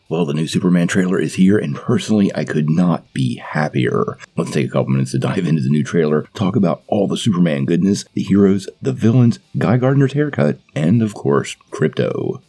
Well, the new Superman trailer is here, and personally, I could not be happier. Let's take a couple minutes to dive into the new trailer, talk about all the Superman goodness, the heroes, the villains, Guy Gardner's haircut, and of course, Krypto.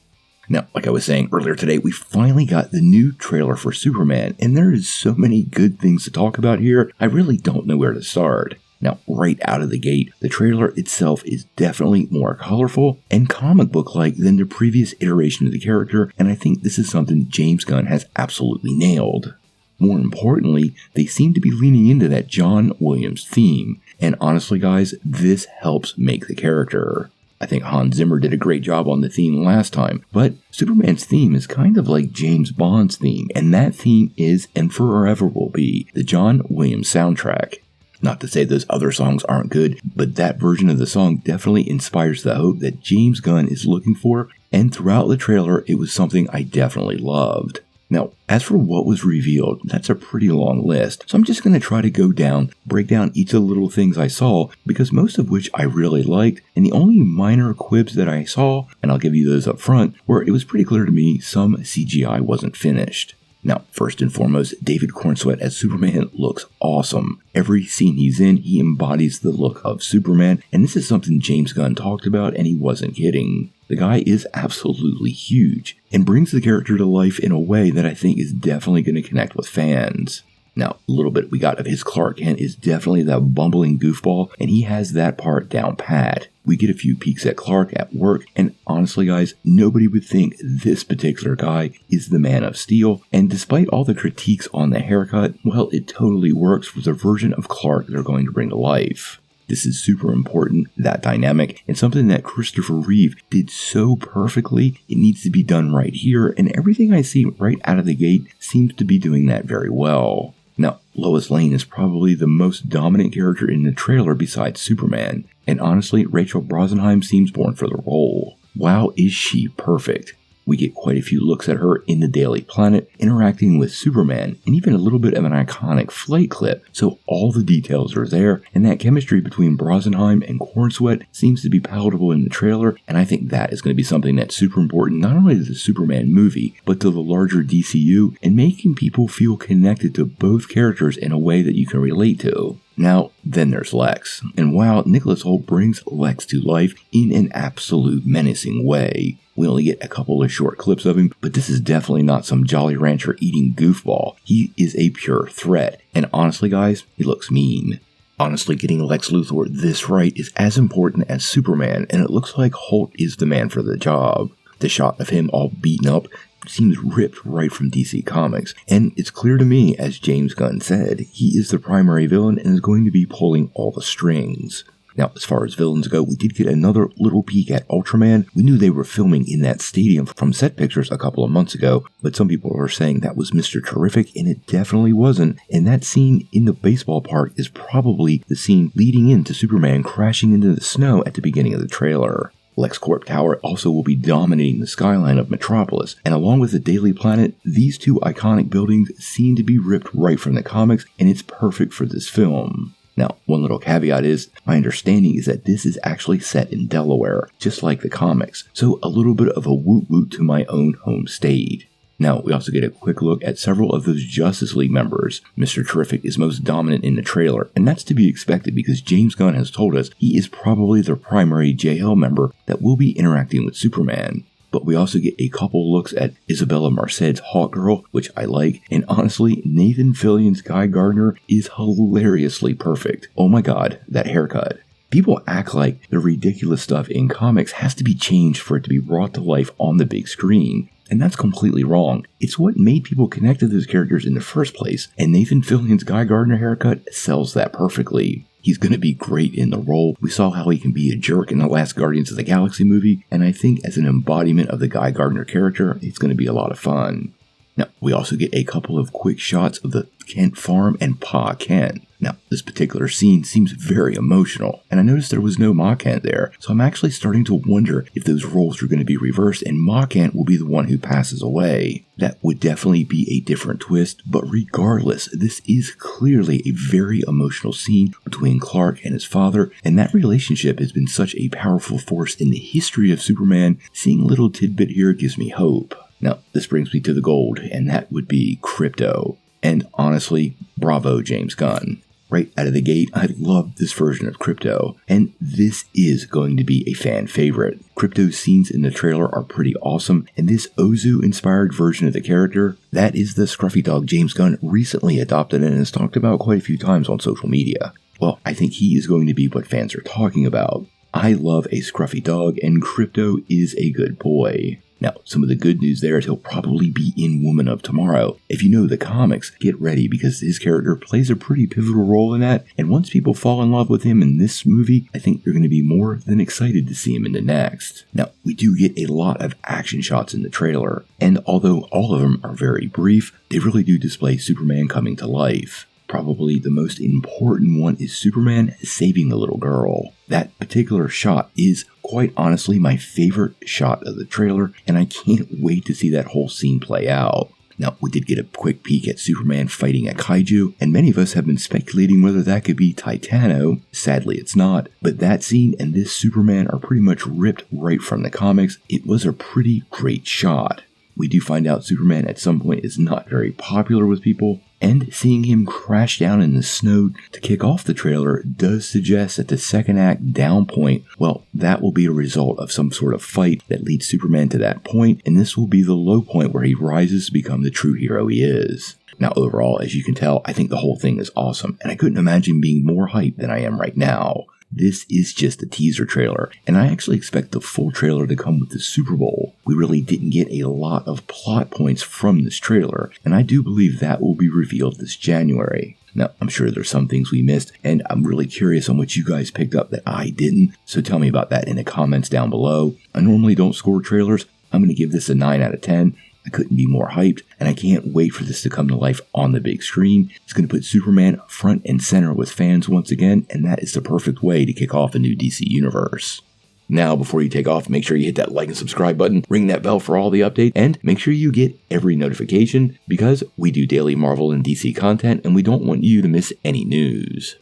Now, like I was saying earlier today, we finally got the new trailer for Superman, and there is so many good things to talk about here, I really don't know where to start. Now, right out of the gate, the trailer itself is definitely more colorful and comic book-like than the previous iteration of the character, and I think this is something James Gunn has absolutely nailed. More importantly, they seem to be leaning into that John Williams theme, and honestly guys, this helps make the character. I think Hans Zimmer did a great job on the theme last time, but Superman's theme is kind of like James Bond's theme, and that theme is and forever will be the John Williams soundtrack. Not to say those other songs aren't good, but that version of the song definitely inspires the hope that James Gunn is looking for, and throughout the trailer, it was something I definitely loved. Now, as for what was revealed, that's a pretty long list, so I'm just going to try to break down each of the little things I saw, because most of which I really liked, and the only minor quibs that I saw, and I'll give you those up front, were it was pretty clear to me some CGI wasn't finished. Now, first and foremost, David Cornsweet as Superman looks awesome. Every scene he's in, he embodies the look of Superman, and this is something James Gunn talked about, and he wasn't kidding. The guy is absolutely huge, and brings the character to life in a way that I think is definitely going to connect with fans. Now, a little bit we got of his Clark Kent is definitely that bumbling goofball, and he has that part down pat. We get a few peeks at Clark at work, and honestly guys, nobody would think this particular guy is the Man of Steel, and despite all the critiques on the haircut, well, it totally works for the version of Clark they're going to bring to life. This is super important, that dynamic, and something that Christopher Reeve did so perfectly, it needs to be done right here, and everything I see right out of the gate seems to be doing that very well. Now, Lois Lane is probably the most dominant character in the trailer besides Superman, and honestly, Rachel Brosnahan seems born for the role. Wow, is she perfect. We get quite a few looks at her in the Daily Planet, interacting with Superman, and even a little bit of an iconic flight clip, so all the details are there, and that chemistry between Brosnahan and Cornsweet seems to be palatable in the trailer, and I think that is going to be something that's super important not only to the Superman movie, but to the larger DCU, and making people feel connected to both characters in a way that you can relate to. Now, then there's Lex, and wow, Nicholas Hoult brings Lex to life in an absolute menacing way. We only get a couple of short clips of him, but this is definitely not some Jolly Rancher eating goofball. He is a pure threat, and honestly guys, he looks mean. Honestly, getting Lex Luthor this right is as important as Superman, and it looks like Hoult is the man for the job. The shot of him all beaten up seems ripped right from DC Comics, and it's clear to me, as James Gunn said, he is the primary villain and is going to be pulling all the strings. Now, as far as villains go, we did get another little peek at Ultraman. We knew they were filming in that stadium from set pictures a couple of months ago, but some people are saying that was Mr. Terrific, and it definitely wasn't. And that scene in the baseball park is probably the scene leading into Superman crashing into the snow at the beginning of the trailer. LexCorp Tower also will be dominating the skyline of Metropolis, and along with the Daily Planet, these two iconic buildings seem to be ripped right from the comics, and it's perfect for this film. Now, one little caveat is, my understanding is that this is actually set in Delaware, just like the comics, so a little bit of a woot-woot to my own home state. Now, we also get a quick look at several of those Justice League members. Mr. Terrific is most dominant in the trailer, and that's to be expected because James Gunn has told us he is probably the primary JL member that will be interacting with Superman. But we also get a couple looks at Isabella Merced's Hawkgirl, which I like, and honestly, Nathan Fillion's Guy Gardner is hilariously perfect. Oh my god, that haircut. People act like the ridiculous stuff in comics has to be changed for it to be brought to life on the big screen. And that's completely wrong. It's what made people connect to those characters in the first place, and Nathan Fillion's Guy Gardner haircut sells that perfectly. He's going to be great in the role. We saw how he can be a jerk in the last Guardians of the Galaxy movie, and I think as an embodiment of the Guy Gardner character, it's going to be a lot of fun. Now, we also get a couple of quick shots of the Kent farm and Pa Kent. Now, this particular scene seems very emotional, and I noticed there was no Ma Kent there, so I'm actually starting to wonder if those roles are going to be reversed and Ma Kent will be the one who passes away. That would definitely be a different twist, but regardless, this is clearly a very emotional scene between Clark and his father, and that relationship has been such a powerful force in the history of Superman. Seeing a little tidbit here gives me hope. Now, this brings me to the gold, and that would be Krypto. And honestly, bravo, James Gunn. Right out of the gate, I love this version of Krypto, and this is going to be a fan favorite. Krypto's scenes in the trailer are pretty awesome, and this Ozu-inspired version of the character, that is the scruffy dog James Gunn recently adopted and has talked about quite a few times on social media. Well, I think he is going to be what fans are talking about. I love a scruffy dog, and Krypto is a good boy. Now, some of the good news there is he'll probably be in Woman of Tomorrow. If you know the comics, get ready because his character plays a pretty pivotal role in that, and once people fall in love with him in this movie, I think they're going to be more than excited to see him in the next. Now, we do get a lot of action shots in the trailer, and although all of them are very brief, they really do display Superman coming to life. Probably the most important one is Superman saving the little girl. That particular shot is, quite honestly, my favorite shot of the trailer, and I can't wait to see that whole scene play out. Now, we did get a quick peek at Superman fighting a kaiju, and many of us have been speculating whether that could be Titano. Sadly, it's not, but that scene and this Superman are pretty much ripped right from the comics. It was a pretty great shot. We do find out Superman at some point is not very popular with people, and seeing him crash down in the snow to kick off the trailer does suggest that the second act down point, well, that will be a result of some sort of fight that leads Superman to that point, and this will be the low point where he rises to become the true hero he is. Now, overall, as you can tell, I think the whole thing is awesome, and I couldn't imagine being more hyped than I am right now. This is just a teaser trailer, and I actually expect the full trailer to come with the Super Bowl. We really didn't get a lot of plot points from this trailer, and I do believe that will be revealed this January. Now, I'm sure there's some things we missed, and I'm really curious on what you guys picked up that I didn't, so tell me about that in the comments down below. I normally don't score trailers. I'm going to give this a 9 out of 10. I couldn't be more hyped, and I can't wait for this to come to life on the big screen. It's going to put Superman front and center with fans once again, and that is the perfect way to kick off a new DC universe. Now, before you take off, make sure you hit that like and subscribe button, ring that bell for all the updates, and make sure you get every notification because we do daily Marvel and DC content, and we don't want you to miss any news.